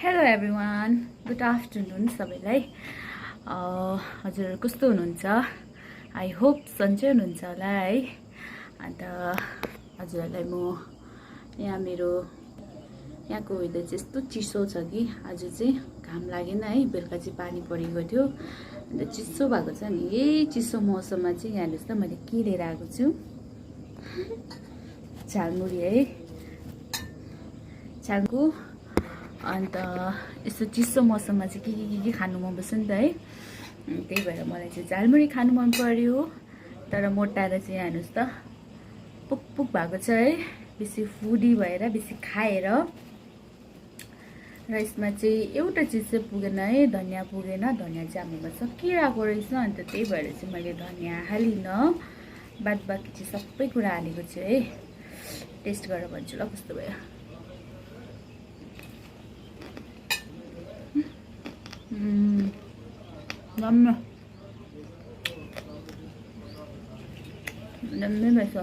Hello everyone, good afternoon सबैलाई। हजुर कस्तो हुनुहुन्छ? आई होप सन्चै हुनुहुन्छ होला है। अन्त हजुरहरूलाई म यहाँको वेदर चाहिँ यस्तो चिसो छ कि आज चाहिँ घाम लागेन है। बेलुका चाहिँ पानी परेको थियो, अन्त चिसो भएको छ नि। यही चिसो मौसममा चाहिँ यहाँ हेर्नुहोस् त मैले के लिएर आएको छु। झालमुरी है, झालको। अन्त यस्तो चिसो मौसममा चाहिँ के खानु मन पर्छ नि त है। त्यही भएर मलाई चाहिँ झालमुरी खानु मन पर्यो। तर मोटाएर चाहिँ हेर्नुहोस् त पुक पुक भएको छ है, बेसी फुडी भएर बेसी खाएर। र यसमा चाहिँ एउटा चिज चाहिँ पुगेन है, धनियाँ पुगेन। धनियाँ चाहिँ हाम्रोमा सकिरहेको रहेछ, अन्त त्यही भएर चाहिँ मैले धनियाँ हालिनँ। बाद बाँकी चाहिँ सबै कुरा हालेको छु है। टेस्ट गरेर भन्छु ल कस्तो भयो। दामी भएछ।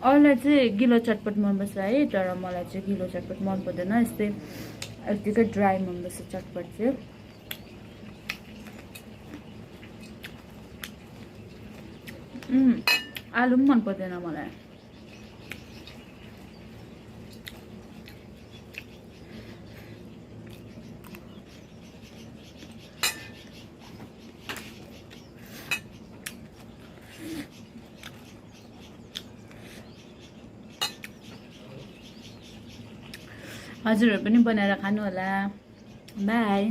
अरूलाई चाहिँ गिलो चटपट मनपर्छ है, तर मलाई चाहिँ गिलो चटपट मन पर्दैन। यस्तै यतिकै ड्राई मनपर्छ चटपट चाहिँ। आलु पनि मन पर्दैन मलाई। हजुरहरू पनि बनाएर खानु होला। बाई।